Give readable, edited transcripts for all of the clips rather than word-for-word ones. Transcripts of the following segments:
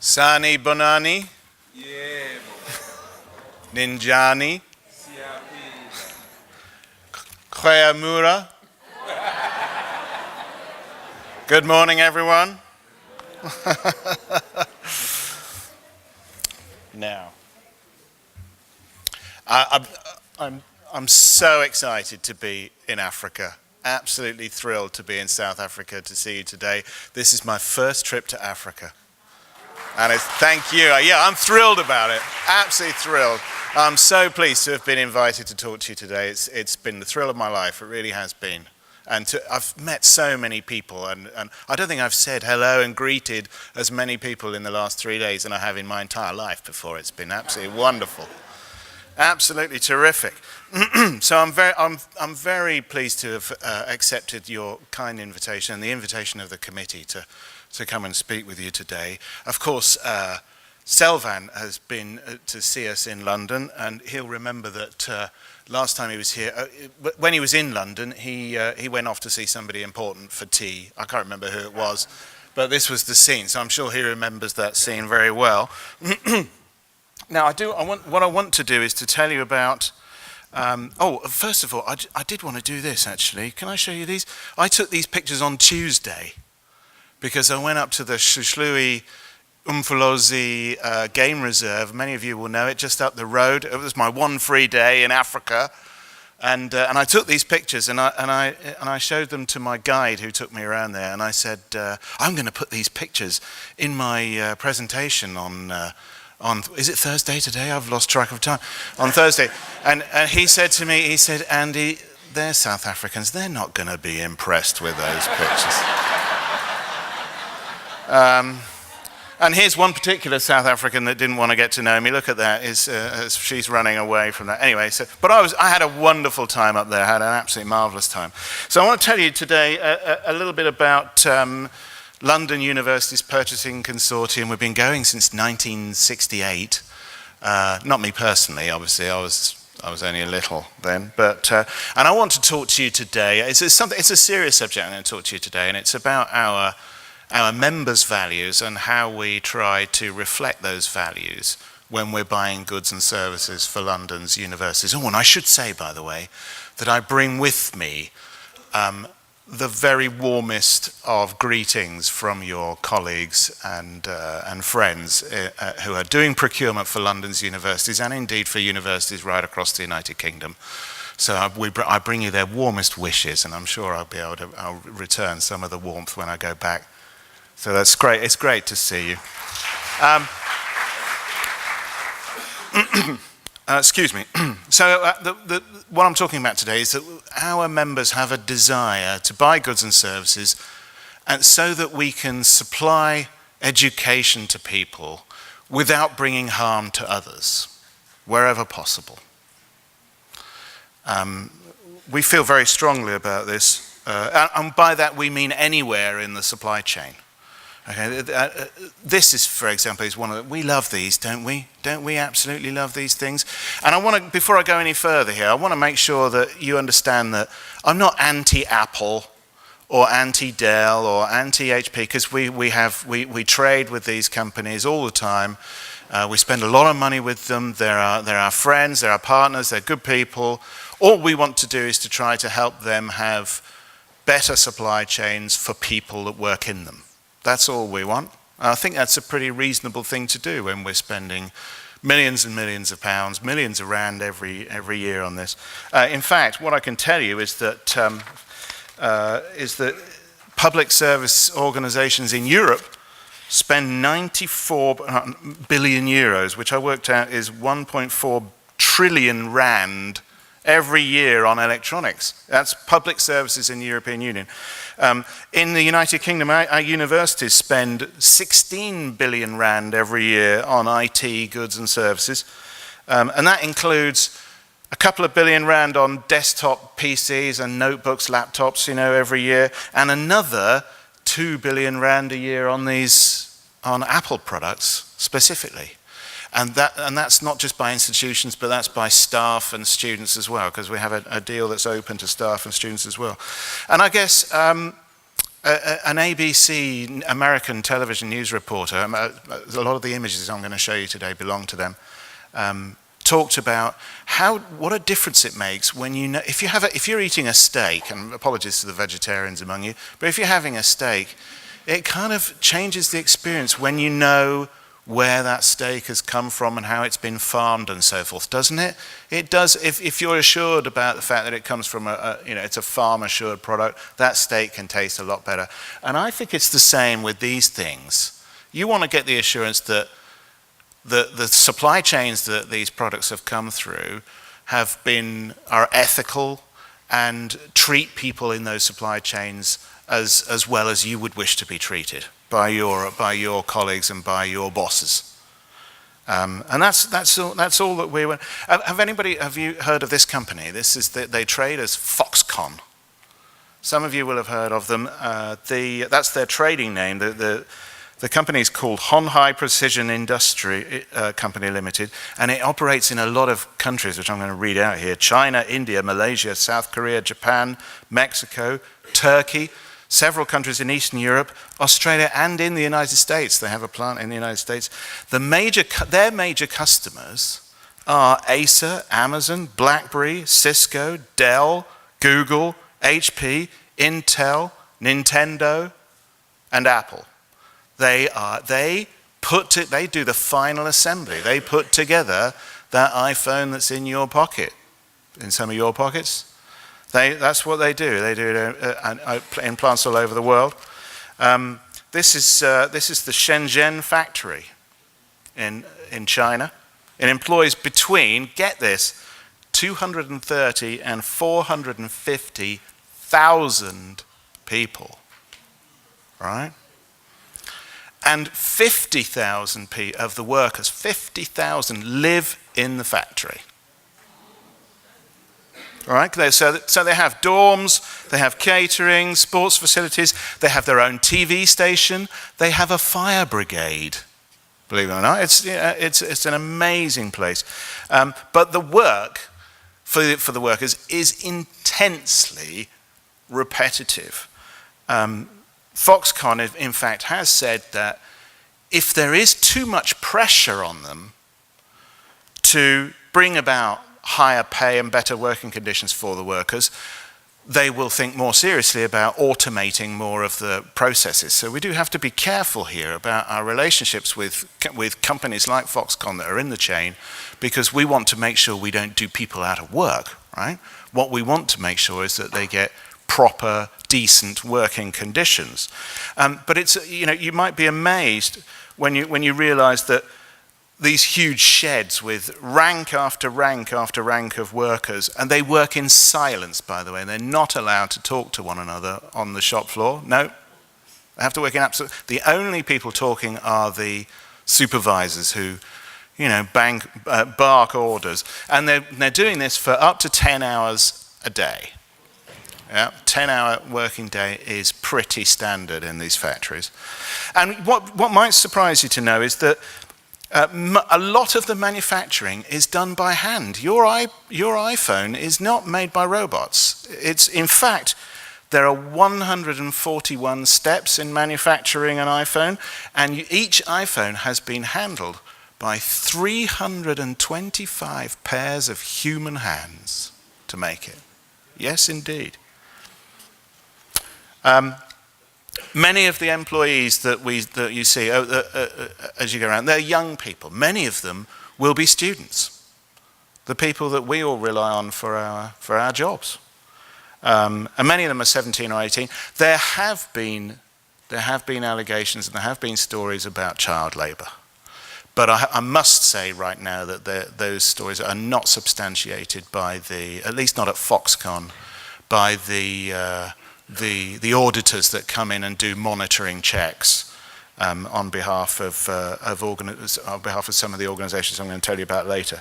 Sani Bonani, Yebo. Ninjani, Siyaphila. Kweyamura. Good morning, everyone. Now, I'm so excited to be in Africa. Absolutely thrilled to be in South Africa to see you today. This is my first trip to Africa. And thank you. Yeah, I'm thrilled about it. Absolutely thrilled. I'm so pleased to have been invited to talk to you today. It's been the thrill of my life. It really has been. And I've met so many people, and I don't think I've said hello and greeted as many people in the last 3 days than I have in my entire life before. It's been absolutely wonderful. Absolutely terrific. So I'm very pleased to have accepted your kind invitation and the invitation of the committee to come and speak with you today. Of course, Selvan has been to see us in London, and he'll remember that last time he was here, when he was in London, he went off to see somebody important for tea. I can't remember who it was, but this was the scene, so I'm sure he remembers that scene very well. Now, what I want to do is to tell you about. First of all, I did want to do this actually. Can I show you these? I took these pictures on Tuesday because I went up to the Shushului Umfolozi game reserve. Many of you will know it, just up the road. It was my one free day in Africa, and I took these pictures and I showed them to my guide who took me around there, and I said, I'm going to put these pictures in my presentation on is it Thursday today? I've lost track of time. On Thursday. And he said to me, Andy, they're South Africans. They're not going to be impressed with those pictures. And here's one particular South African that didn't want to get to know me. Look at that. As she's running away from that. Anyway, but I had a wonderful time up there. I had an absolutely marvellous time. So I want to tell you today a little bit about London University's Purchasing Consortium. We've been going since 1968. Not me personally, obviously. I was only a little then. But and I want to talk to you today. It's a serious subject I'm going to talk to you today, and it's about our members' values and how we try to reflect those values when we're buying goods and services for London's universities. Oh, and I should say, by the way, that I bring with me the very warmest of greetings from your colleagues and friends who are doing procurement for London's universities and indeed for universities right across the United Kingdom. So I bring you their warmest wishes, and I'm sure I'll return some of the warmth when I go back. So that's great. It's great to see you. Excuse me. So what I'm talking about today is that our members have a desire to buy goods and services, and so that we can supply education to people without bringing harm to others, wherever possible. We feel very strongly about this, and by that we mean anywhere in the supply chain. Okay, this is, for example, is one of we love these, don't we? Don't we absolutely love these things? And I want to, before I go any further here, I want to make sure that you understand that I'm not anti-Apple or anti-Dell or anti-HP, because we trade with these companies all the time. We spend a lot of money with them. They're our friends, they're our partners, they're good people. All we want to do is to try to help them have better supply chains for people that work in them. That's all we want. I think that's a pretty reasonable thing to do when we're spending millions and millions of pounds, millions of rand every year on this. In fact, what I can tell you is that public service organisations in Europe spend 94 billion euros, which I worked out is 1.4 trillion rand every year on electronics. That's public services in the European Union. In the United Kingdom, our universities spend 16 billion rand every year on IT goods and services. And that includes a couple of billion rand on desktop PCs and notebooks, laptops, every year, and another 2 billion rand a year on Apple products specifically. And that's not just by institutions, but that's by staff and students as well, because we have a deal that's open to staff and students as well. And I guess An ABC American television news reporter, a lot of the images I'm going to show you today belong to them, talked about what a difference it makes when you know, if you're eating a steak, and apologies to the vegetarians among you, but if you're having a steak, it kind of changes the experience when you know where that steak has come from and how it's been farmed and so forth, doesn't it? It does. If you're assured about the fact that it comes from it's a farm assured product, that steak can taste a lot better. And I think it's the same with these things. You want to get the assurance that the supply chains that these products have come through are ethical and treat people in those supply chains as well as you would wish to be treated by your colleagues and by your bosses. And that's all that we were. Have you heard of this company? They trade as Foxconn. Some of you will have heard of them. That's their trading name. The company is called Honhai Precision Industry Company Limited, and it operates in a lot of countries, which I'm going to read out here: China, India, Malaysia, South Korea, Japan, Mexico, Turkey, several countries in Eastern Europe, Australia, and in the United States. They have a plant in the United States. Their major customers are Acer, Amazon, BlackBerry, Cisco, Dell, Google, HP, Intel, Nintendo, and Apple. They do the final assembly. They put together that iPhone that's in your pocket, in some of your pockets. That's what they do. They do it in plants all over the world. This is the Shenzhen factory in China. It employs between, get this, 230 and 450,000 people, right? And 50,000 of the workers, 50,000 live in the factory. All right, so they have dorms, they have catering, sports facilities, they have their own TV station, they have a fire brigade. Believe it or not, it's an amazing place. But the work for the workers is intensely repetitive. Foxconn, in fact, has said that if there is too much pressure on them to bring about higher pay and better working conditions for the workers, they will think more seriously about automating more of the processes. So we do have to be careful here about our relationships with companies like Foxconn that are in the chain, because we want to make sure we don't do people out of work, right? What we want to make sure is that they get proper, decent working conditions. But it's, you might be amazed when you realize that these huge sheds with rank after rank after rank of workers, and they work in silence, by the way, and they're not allowed to talk to one another on the shop floor. No, they have to work in absolute. The only people talking are the supervisors who, bark orders, and they're doing this for up to 10 hours a day. Yeah, 10-hour working day is pretty standard in these factories. And what might surprise you to know is that a lot of the manufacturing is done by hand. Your iPhone is not made by robots. In fact, there are 141 steps in manufacturing an iPhone, and each iPhone has been handled by 325 pairs of human hands to make it. Yes, indeed. Many of the employees that you see as you go around, they're young people. Many of them will be students, the people that we all rely on for our jobs. And many of them are 17 or 18. There have been allegations and there have been stories about child labour. But I must say right now that those stories are not substantiated by at least not at Foxconn, by the auditors that come in and do monitoring checks on behalf of some of the organisations I'm going to tell you about later.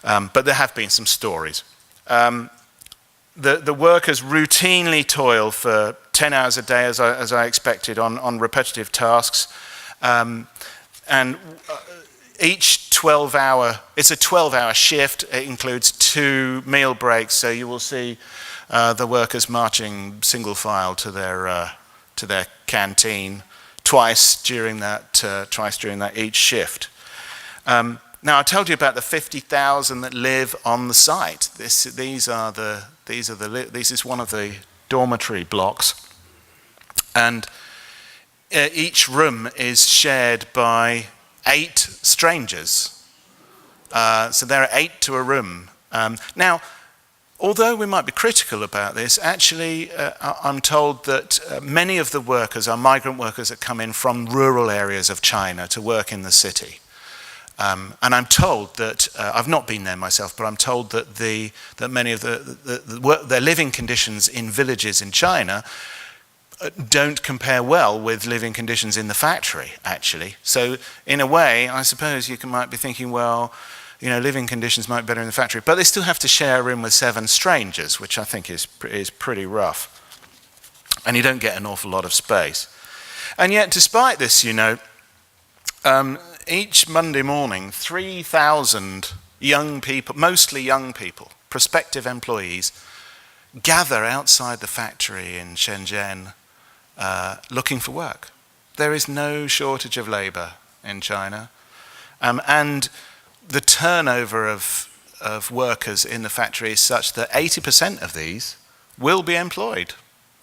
But there have been some stories. The workers routinely toil for 10 hours a day, as I expected, on repetitive tasks, and each 12-hour, it's a 12-hour shift. It includes 2 meal breaks, so you will see the workers marching single file to to their canteen twice during that each shift. Now I told you about the 50,000 that live on the site. This is one of the dormitory blocks, and each room is shared by 8 strangers. So there are 8 to a room. Now, although we might be critical about this, actually I'm told that many of the workers are migrant workers that come in from rural areas of China to work in the city. And I'm told that, I've not been there myself, but I'm told that many of their living conditions in villages in China don't compare well with living conditions in the factory, actually. So in a way, I suppose you might be thinking, well, living conditions might be better in the factory, but they still have to share a room with 7 strangers, which I think is pretty rough. And you don't get an awful lot of space. And yet, despite this, each Monday morning, 3,000 young people, mostly young people, prospective employees, gather outside the factory in Shenzhen looking for work. There is no shortage of labor in China. And the turnover of workers in the factory is such that 80% of these will be employed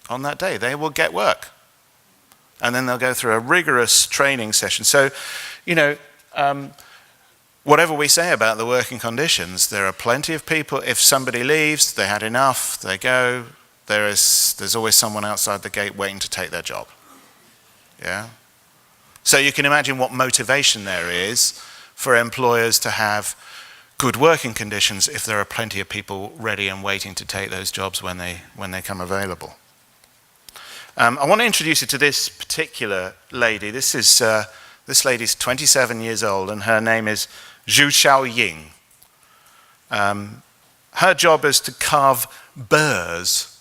on that day. They will get work. And then they'll go through a rigorous training session. So, whatever we say about the working conditions, there are plenty of people. If somebody leaves, they had enough, they go. There's always someone outside the gate waiting to take their job. Yeah? So you can imagine what motivation there is for employers to have good working conditions if there are plenty of people ready and waiting to take those jobs when they come available. I want to introduce you to this particular lady. This lady's 27 years old, and her name is Zhu Xiaoying. Her job is to carve burrs,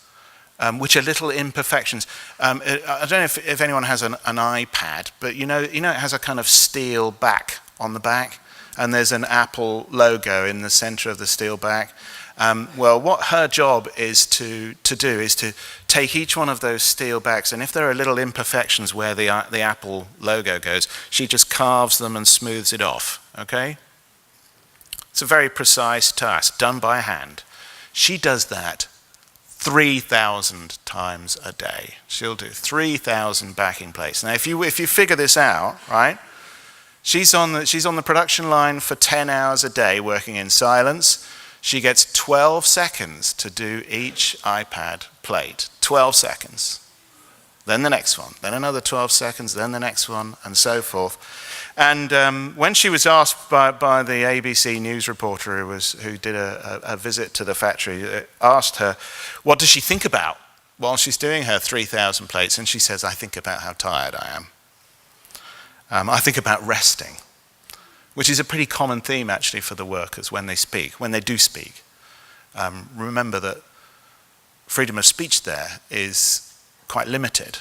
which are little imperfections. I don't know if anyone has an iPad, but it has a kind of steel back on the back, and there's an Apple logo in the center of the steel back. Well, what her job is to do is to take each one of those steel backs, and if there are little imperfections where the Apple logo goes, she just carves them and smooths it off, okay? It's a very precise task, done by hand. She does that 3,000 times a day. She'll do 3,000 backing plates. Now, if you figure this out, right? She's on the production line for 10 hours a day, working in silence. She gets 12 seconds to do each iPad plate. 12 seconds. Then the next one. Then another 12 seconds. Then the next one, and so forth. And when she was asked by the ABC news reporter who did a visit to the factory, asked her, what does she think about while she's doing her 3,000 plates? And she says, I think about how tired I am. I think about resting, which is a pretty common theme actually for the workers when they do speak. Remember that freedom of speech there is quite limited.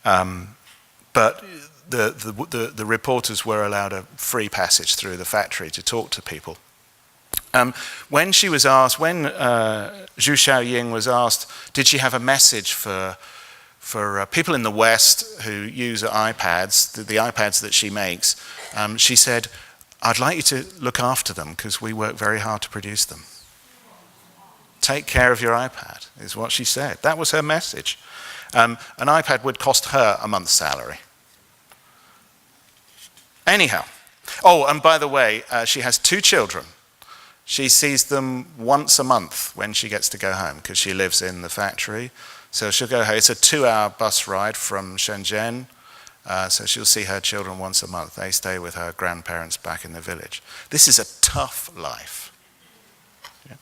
But the reporters were allowed a free passage through the factory to talk to people. When Zhu Xiaoying was asked, did she have a message for people in the West who use iPads, the iPads that she makes, she said, I'd like you to look after them because we work very hard to produce them. Take care of your iPad, is what she said. That was her message. An iPad would cost her a month's salary. Anyhow. Oh, and by the way, she has 2 children. She sees them once a month when she gets to go home because she lives in the factory. So she'll go home. It's a 2-hour bus ride from Shenzhen. So she'll see her children once a month. They stay with her grandparents back in the village. This is a tough life. Yeah.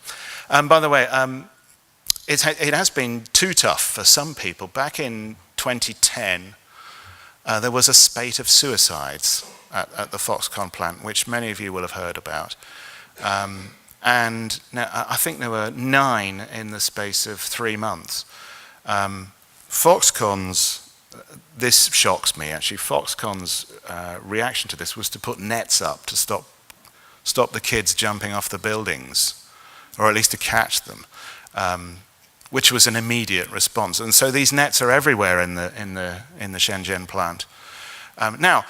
And by the way, it has been too tough for some people. Back in 2010, there was a spate of suicides at the Foxconn plant, which many of you will have heard about. And now I think there were 9 in the space of 3 months. Foxconn's, this shocks me actually, Foxconn's reaction to this was to put nets up to stop the kids jumping off the buildings, or at least to catch them, which was an immediate response. And so these nets are everywhere in the Shenzhen plant. Now,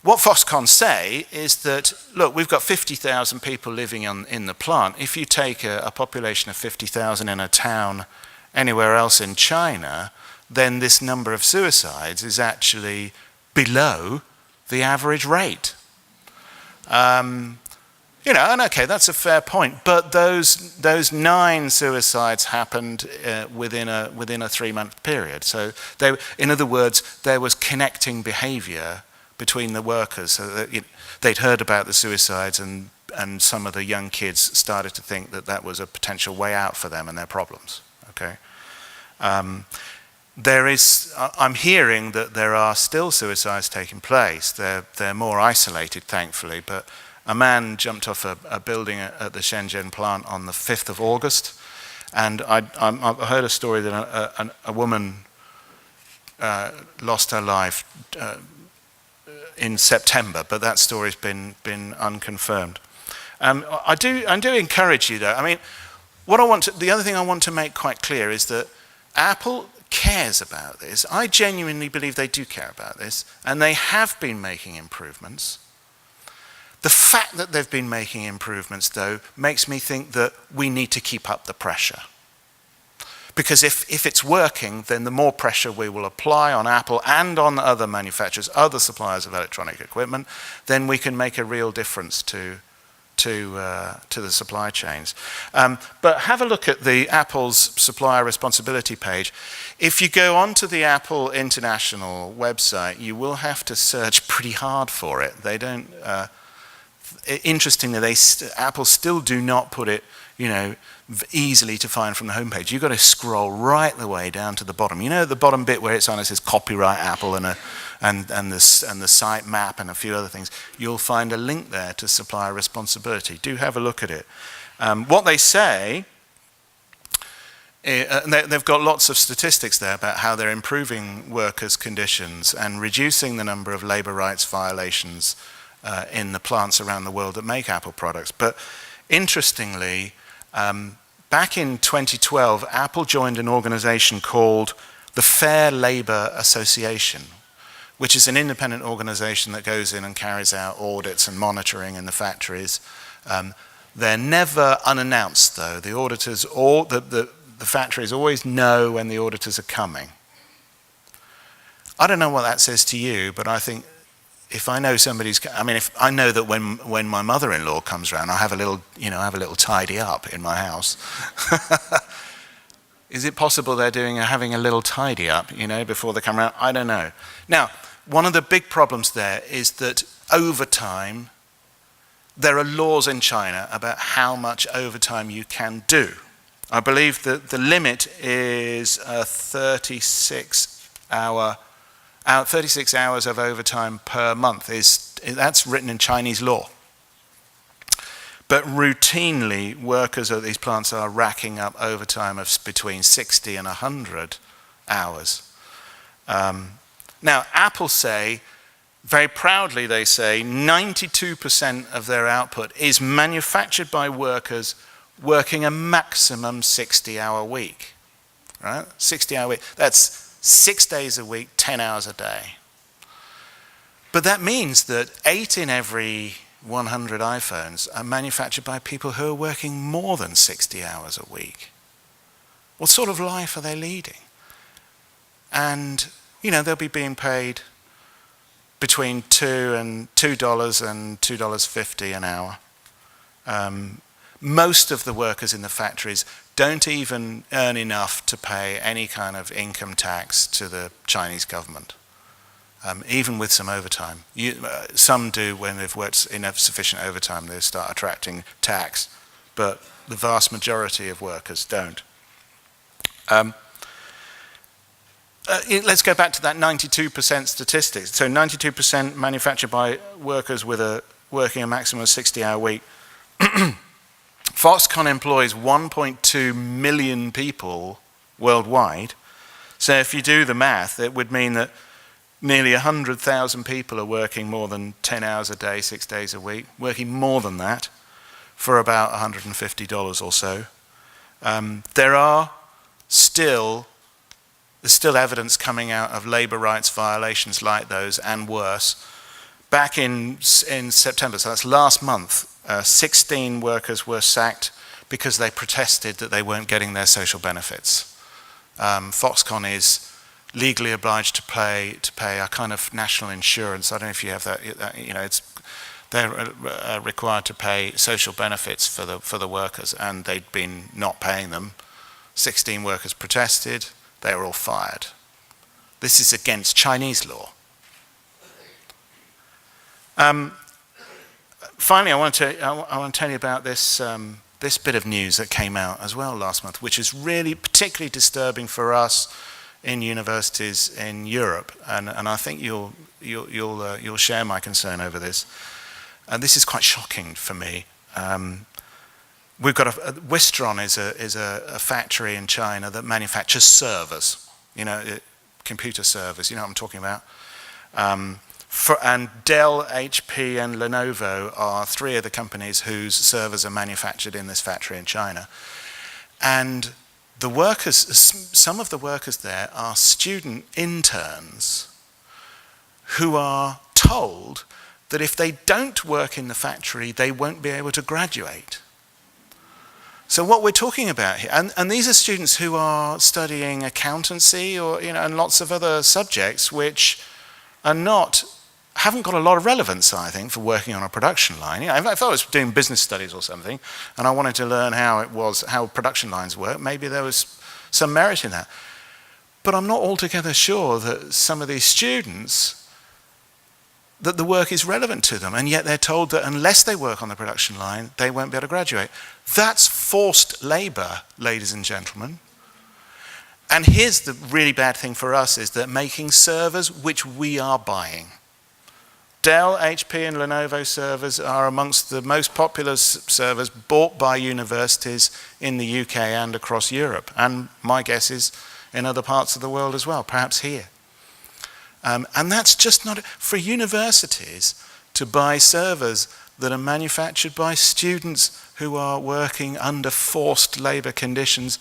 what Foxconn say is that, look, we've got 50,000 people living in the plant. If you take a population of 50,000 in a town anywhere else in China, then this number of suicides is actually below the average rate. And okay, that's a fair point. But those 9 suicides happened within a 3-month period. So in other words, there was connecting behaviour between the workers. So that they'd heard about the suicides, and some of the young kids started to think that was a potential way out for them and their problems. Okay. I'm hearing that there are still suicides taking place. They're more isolated, thankfully, but a man jumped off a building at the Shenzhen plant on the 5th of August, and I heard a story that a woman lost her life in September, but that story's been unconfirmed. I do encourage you, though. I mean, the other thing I want to make quite clear is that Apple cares about this. I genuinely believe they do care about this, and they have been making improvements. The fact that they've been making improvements, though, makes me think that we need to keep up the pressure. Because if it's working, then the more pressure we will apply on Apple and on other manufacturers, other suppliers of electronic equipment, then we can make a real difference to the supply chains. But have a look at the Apple's supplier responsibility page. If you go onto the Apple International website, you will have to search pretty hard for it. They don't. Interestingly, Apple still do not put it, easily to find from the homepage. You've got to scroll right the way down to the bottom. The bottom bit where it says copyright Apple and the site map and a few other things. You'll find a link there to supplier responsibility. Do have a look at it. What they say, they've got lots of statistics there about how they're improving workers' conditions and reducing the number of labour rights violations in the plants around the world that make Apple products. But interestingly, back in 2012, Apple joined an organization called the Fair Labor Association, which is an independent organization that goes in and carries out audits and monitoring in the factories. They're never unannounced, though. The auditors, the factories always know when the auditors are coming. I don't know what that says to you, but I think if I know if I know that when my mother-in-law comes around, I have a little tidy up in my house. Is it possible they're having a little tidy up, before they come around? I don't know. Now, one of the big problems there is that overtime, there are laws in China about how much overtime you can do. I believe that the limit is 36 hours of overtime per month. That's written in Chinese law. But routinely, workers at these plants are racking up overtime of between 60 and 100 hours. Now, Apple say, very proudly they say, 92% of their output is manufactured by workers working a maximum 60-hour week. Right? 60-hour week. That's 6 days a week, 10 hours a day. But that means that 8 in every 100 iPhones are manufactured by people who are working more than 60 hours a week. What sort of life are they leading? And, they'll be being paid between $2 and $2.50 an hour. Most of the workers in the factories don't even earn enough to pay any kind of income tax to the Chinese government, even with some overtime. Some do when they've worked enough sufficient overtime, they start attracting tax, but the vast majority of workers don't. Let's go back to that 92% statistic. So 92% manufactured by workers working a maximum of 60-hour week. Foxconn employs 1.2 million people worldwide. So if you do the math, it would mean that nearly 100,000 people are working more than 10 hours a day, 6 days a week, working more than that for about $150 or so. There are there's still evidence coming out of labour rights violations like those and worse. Back in September, so that's last month, 16 workers were sacked because they protested that they weren't getting their social benefits. Foxconn is legally obliged to pay a kind of national insurance. I don't know if you have that. They're required to pay social benefits for the workers, and they'd been not paying them. 16 workers protested. They were all fired. This is against Chinese law. Finally, I want to tell you about this this bit of news that came out as well last month, which is really particularly disturbing for us in universities in Europe, and I think you'll share my concern over this. And this is quite shocking for me. We've got Wistron is a factory in China that manufactures servers, computer servers. You know what I'm talking about. And Dell, HP, and Lenovo are three of the companies whose servers are manufactured in this factory in China. And the workers, some of the workers there are student interns who are told that if they don't work in the factory, they won't be able to graduate. So what we're talking about here, and these are students who are studying accountancy or and lots of other subjects which haven't got a lot of relevance, I think, for working on a production line. If I was doing business studies or something, and I wanted to learn how production lines work, maybe there was some merit in that. But I'm not altogether sure that some of these students, that the work is relevant to them, and yet they're told that unless they work on the production line, they won't be able to graduate. That's forced labour, ladies and gentlemen. And here's the really bad thing for us, is that making servers which we are buying. Dell, HP, and Lenovo servers are amongst the most popular servers bought by universities in the UK and across Europe, and my guess is in other parts of the world as well, perhaps here. And that's just not, for universities to buy servers that are manufactured by students who are working under forced labour conditions,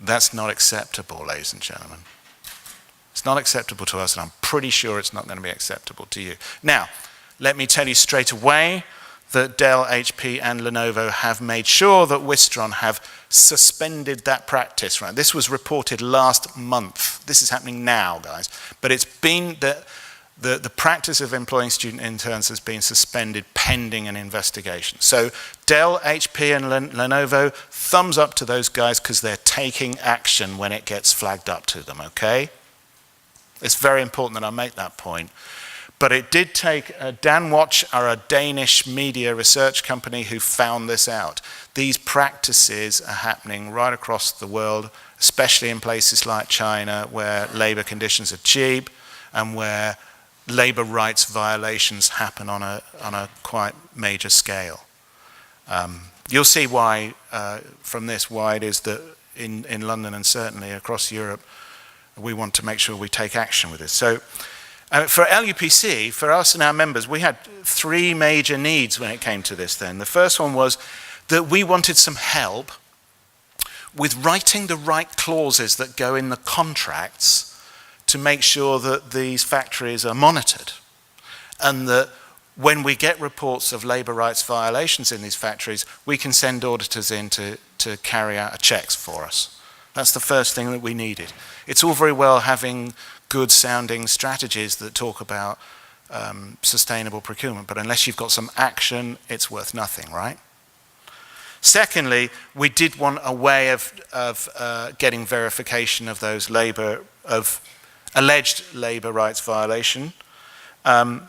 that's not acceptable, ladies and gentlemen. It's not acceptable to us, and I'm pretty sure it's not going to be acceptable to you. Now, let me tell you straight away that Dell, HP, and Lenovo have made sure that Wistron have suspended that practice. Right? This was reported last month. This is happening now, guys. But it's been the practice of employing student interns has been suspended pending an investigation. So Dell, HP, and Lenovo, thumbs up to those guys because they're taking action when it gets flagged up to them, okay? It's very important that I make that point. But it did take, Danwatch are a Danish media research company who found this out. These practices are happening right across the world, especially in places like China, where labour conditions are cheap and where labour rights violations happen on a quite major scale. You'll see why, from this, why it is that in London and certainly across Europe, we want to make sure we take action with this. So for LUPC, for us and our members, we had three major needs when it came to this then. The first one was that we wanted some help with writing the right clauses that go in the contracts to make sure that these factories are monitored, and that when we get reports of labour rights violations in these factories, we can send auditors in to carry out checks for us. That's the first thing that we needed. It's all very well having good sounding strategies that talk about sustainable procurement, but unless you've got some action, it's worth nothing, right? Secondly, we did want a way of getting verification of those alleged labour rights violation. And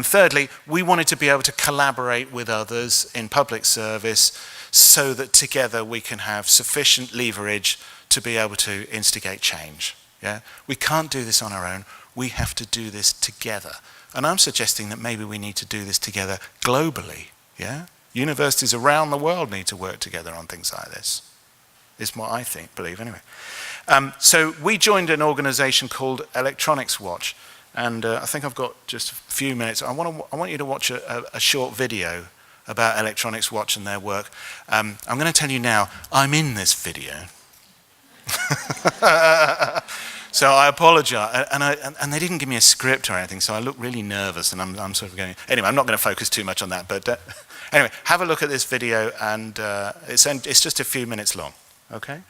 thirdly, we wanted to be able to collaborate with others in public service so that together we can have sufficient leverage to be able to instigate change. Yeah? We can't do this on our own. We have to do this together. And I'm suggesting that maybe we need to do this together globally. Yeah? Universities around the world need to work together on things like this. Is what I believe anyway. So we joined an organisation called Electronics Watch, and I think I've got just a few minutes. I want you to watch a short video about Electronics Watch and their work. I'm going to tell you now, I'm in this video. So I apologise, and they didn't give me a script or anything, so I look really nervous, and I'm sort of going. Anyway, I'm not going to focus too much on that, but anyway, have a look at this video, and it's just a few minutes long. Okay.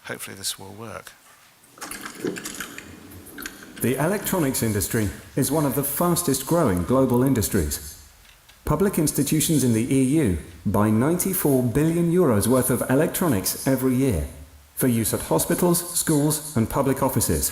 Hopefully this will work. The electronics industry is one of the fastest growing global industries. Public institutions in the EU buy 94 billion euros worth of electronics every year for use at hospitals, schools and public offices.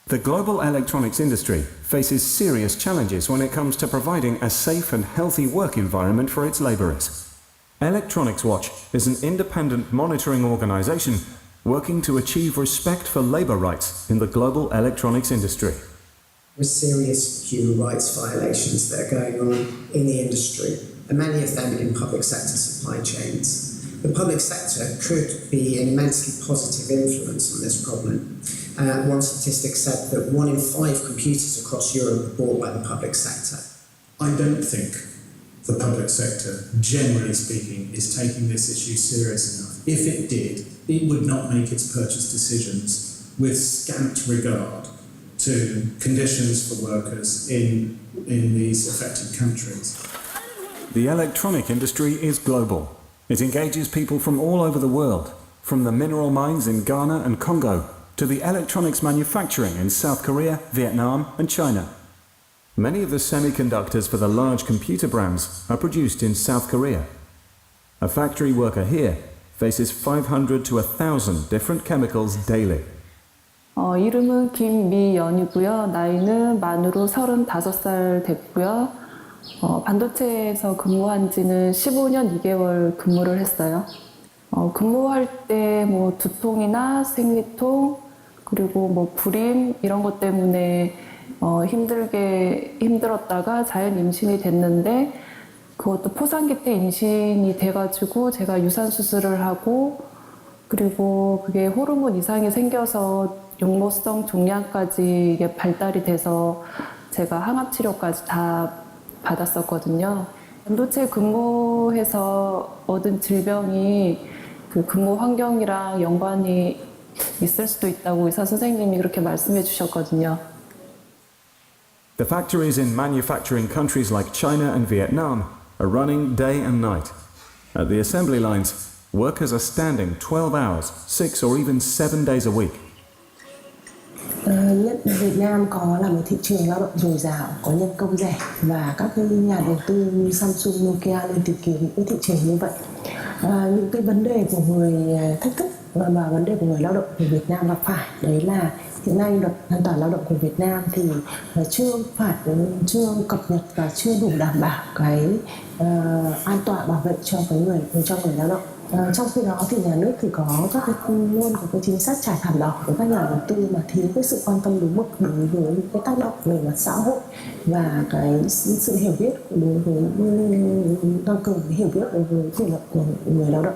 The global electronics industry faces serious challenges when it comes to providing a safe and healthy work environment for its labourers. Electronics Watch is an independent monitoring organisation working to achieve respect for labour rights in the global electronics industry. With serious human rights violations that are going on in the industry, and many of them in public sector supply chains. The public sector could be an immensely positive influence on this problem. One statistic said that 1 in 5 computers across Europe are bought by the public sector. I don't think the public sector, generally speaking, is taking this issue serious enough. If it did, it would not make its purchase decisions with scant regard to conditions for workers in these affected countries. The electronic industry is global. It engages people from all over the world, from the mineral mines in Ghana and Congo to the electronics manufacturing in South Korea, Vietnam and China. Many of the semiconductors for the large computer brands are produced in South Korea. A factory worker here faces 500 to 1,000 different chemicals daily. 이름은 김미연이고요. 나이는 만으로 35살 됐고요. 반도체에서 근무한 지는 15년 2개월 근무를 했어요. 근무할 때 뭐 두통이나 생리통, 그리고 뭐 불임 이런 것 때문에 힘들었다가 자연 임신이 됐는데 그것도 포상기 때 임신이 돼가지고 제가 유산 수술을 하고 그리고 그게 호르몬 이상이 생겨서 용모성 종양까지 이게 발달이 돼서 제가 항암 치료까지 다 받았었거든요. 반도체 근무해서 얻은 질병이 그 근무 환경이랑 연관이 있을 수도 있다고 의사 선생님이 그렇게 말씀해 주셨거든요. The factories in manufacturing countries like China and Vietnam are running day and night. At the assembly lines, workers are standing 12 hours, 6 or even 7 days a week. Nhất Việt Nam có là một thị trường lao động dồi dào, có nhân công rẻ và các cái nhà đầu tư như Samsung, Nokia lên tìm kiếm những cái thị trường như vậy. Những cái vấn đề của người thách thức và vấn đề của người lao động của Việt Nam gặp phải đấy là hiện nay luật an toàn lao động của Việt Nam thì chưa cập nhật và chưa đủ đảm bảo cái an toàn bảo vệ cho người lao động. Trong khi đó thì nhà nước thì có luôn có cái chính sách trải thảm đỏ với các nhà đầu tư mà thiếu cái sự quan tâm đúng mức đối với cái tác động về mặt xã hội và cái sự hiểu biết đối với tăng cường cái hiểu biết đối với quyền lợi của người lao động.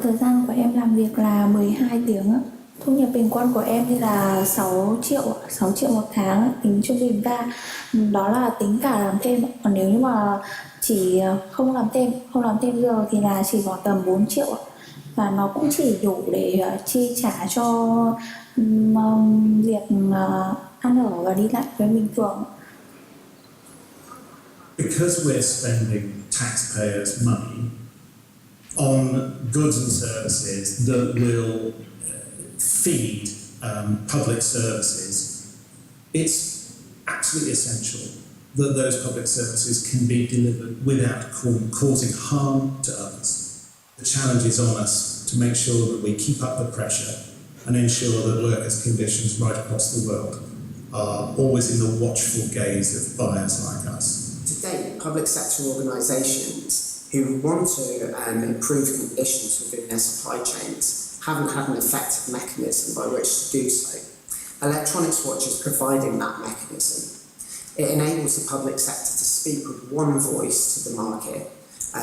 Thời gian của em làm việc là 12 tiếng. Thu nhập bình quân của em thì là 6 triệu một tháng, tính trung bình ra. Đó là tính cả làm thêm. Còn nếu như mà chỉ không làm thêm giờ thì là chỉ có tầm 4 triệu. Và nó cũng chỉ đủ để chi trả cho việc ăn ở và đi lại với bình thường. Because we're spending taxpayers' money on goods and services that will feed public services, it's absolutely essential that those public services can be delivered without causing harm to others. The challenge is on us to make sure that we keep up the pressure and ensure that workers' conditions right across the world are always in the watchful gaze of buyers like us. To date, public sector organisations who want to improve conditions within their supply chains haven't had an effective mechanism by which to do so. Electronics Watch is providing that mechanism. It enables the public sector to speak with one voice to the market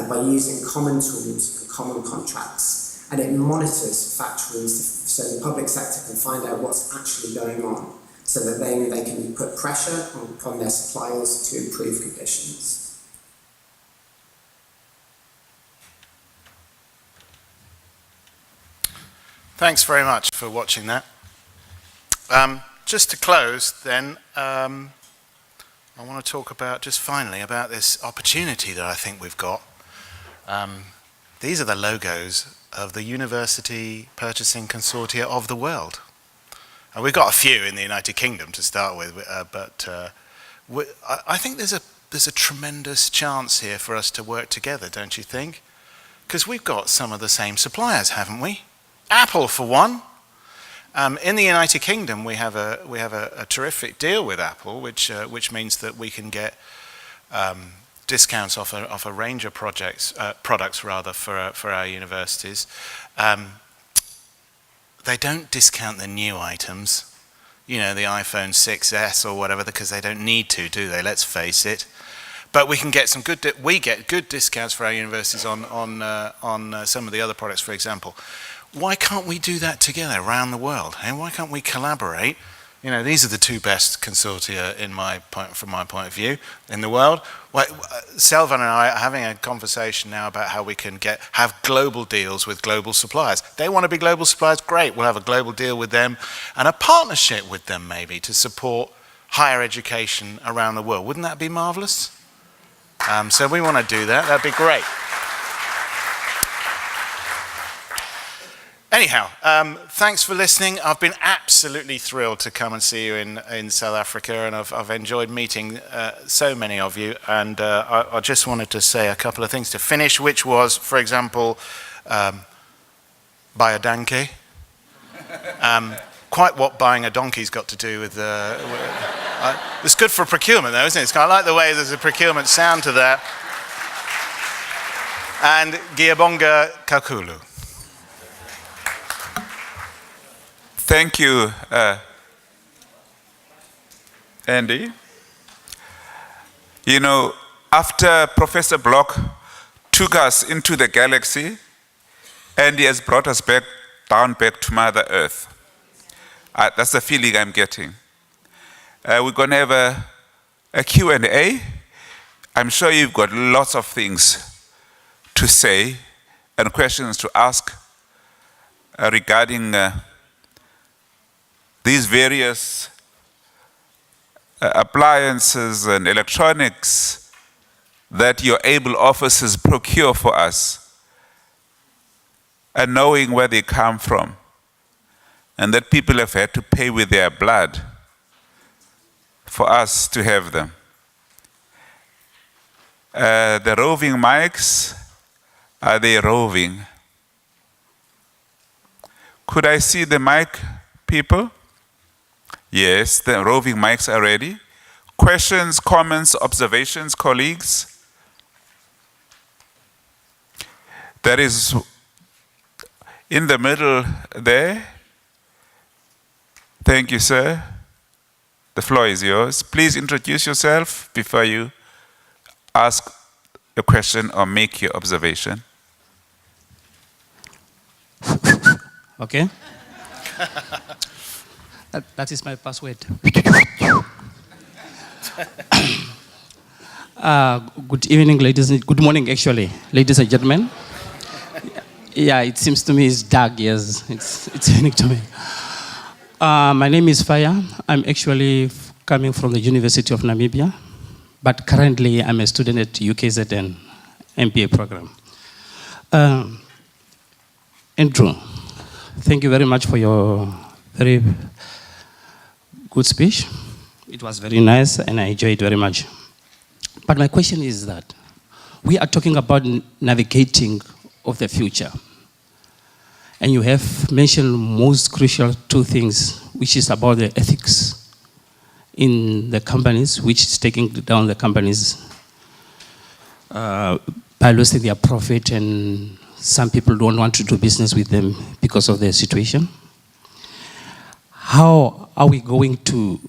by using common tools and common contracts, and it monitors factories so the public sector can find out what's actually going on, so that then they can put pressure upon their suppliers to improve conditions. Thanks very much for watching that. Just to close then, I want to talk about, just finally, about this opportunity that I think we've got. These are the logos of the University Purchasing Consortia of the world. And we've got a few in the United Kingdom to start with, but I think there's a tremendous chance here for us to work together, don't you think? Because we've got some of the same suppliers, haven't we? Apple, for one. In the United Kingdom, we have a terrific deal with Apple, which means that we can get discounts off a range of products rather for our universities. They don't discount the new items, you know, the iPhone 6S or whatever, because they don't need to, do they? Let's face it. But we can get some good. We get good discounts for our universities on some of the other products, for example. Why can't we do that together around the world? And why can't we collaborate? You know, these are the two best consortia from my point of view in the world. Selvan and I are having a conversation now about how we can have global deals with global suppliers. They want to be global suppliers, great. We'll have a global deal with them and a partnership with them maybe to support higher education around the world. Wouldn't that be marvelous? So we want to do that. That'd be great. Anyhow, thanks for listening. I've been absolutely thrilled to come and see you in South Africa, and I've enjoyed meeting so many of you. And I just wanted to say a couple of things to finish, which was, for example, buy a donkey. Quite what buying a donkey's got to do with... it's good for procurement, though, isn't it? It's kind of like the way there's a procurement sound to that. And Giyabonga Kakulu. Thank you, Andy. You know, after Professor Bloch took us into the galaxy, Andy has brought us back to Mother Earth. That's the feeling I'm getting. We're going to have a Q&A. I'm sure you've got lots of things to say and questions to ask regarding these various appliances and electronics that your able officers procure for us, and knowing where they come from, and that people have had to pay with their blood for us to have them. The roving mics, are they roving? Could I see the mic, people? Yes, the roving mics are ready. Questions, comments, observations, colleagues? There is in the middle there. Thank you, sir. The floor is yours. Please introduce yourself before you ask a question or make your observation. Okay. That is my password. Good evening, good morning, actually, ladies and gentlemen. Yeah, it seems to me it's dark, yes. It's evening to me. My name is Faya. I'm actually coming from the University of Namibia, but currently I'm a student at UKZN MBA program. Andrew, thank you very much for your very good speech. It was very nice and I enjoyed it very much. But my question is that we are talking about navigating of the future. And you have mentioned most crucial two things, which is about the ethics in the companies, which is taking down the companies by losing their profit, and some people don't want to do business with them because of their situation. How are we going to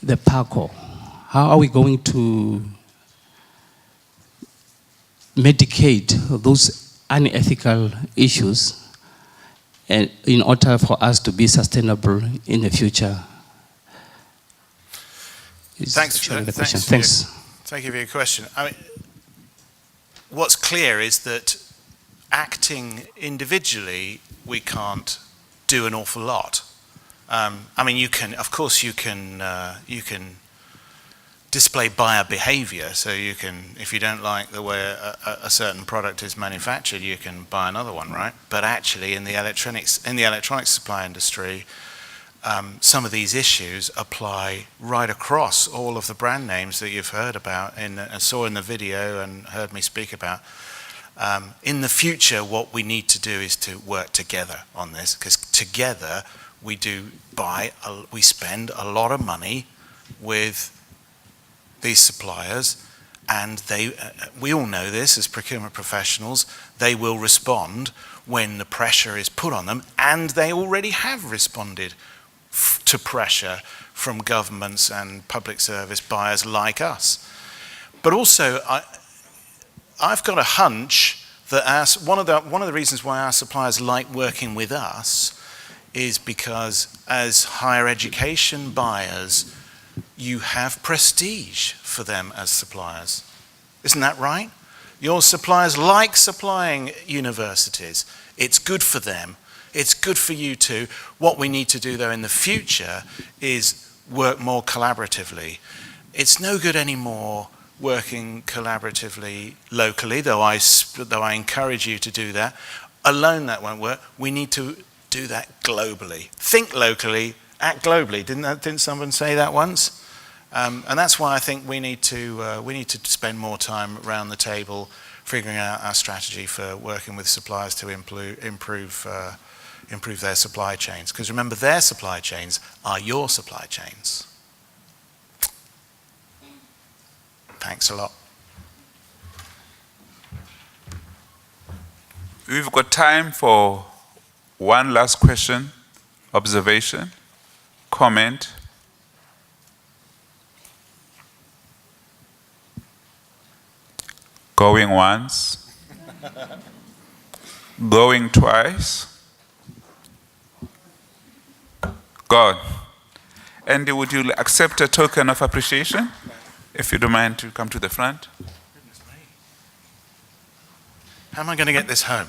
the PACO? How are we going to medicate those unethical issues and in order for us to be sustainable in the future? Thanks for the question. Thank you for your question. I mean, what's clear is that acting individually, we can't do an awful lot. I mean, you can display buyer behavior. So you can, if you don't like the way a certain product is manufactured, you can buy another one, right? But actually, in the electronics supply industry, some of these issues apply right across all of the brand names that you've heard about and saw in the video and heard me speak about. In the future, what we need to do is to work together on this, because together we spend a lot of money with these suppliers, and we all know this as procurement professionals, they will respond when the pressure is put on them, and they already have responded to pressure from governments and public service buyers like us. But also, I've got a hunch that one of the reasons why our suppliers like working with us is because as higher education buyers, you have prestige for them as suppliers. Isn't that right? Your suppliers like supplying universities. It's good for them. It's good for you too. What we need to do though in the future is work more collaboratively. It's no good anymore working collaboratively locally, though I encourage you to do that. Alone that won't work. We need to do that globally. Think locally, act globally. Didn't someone say that once? And that's why I think we need to spend more time around the table figuring out our strategy for working with suppliers to improve their supply chains. Because remember, their supply chains are your supply chains. Thanks a lot. We've got time for one last question, observation, comment. Going once, going twice. God. And would you accept a token of appreciation? If you don't mind to come to the front. How am I going to get this home?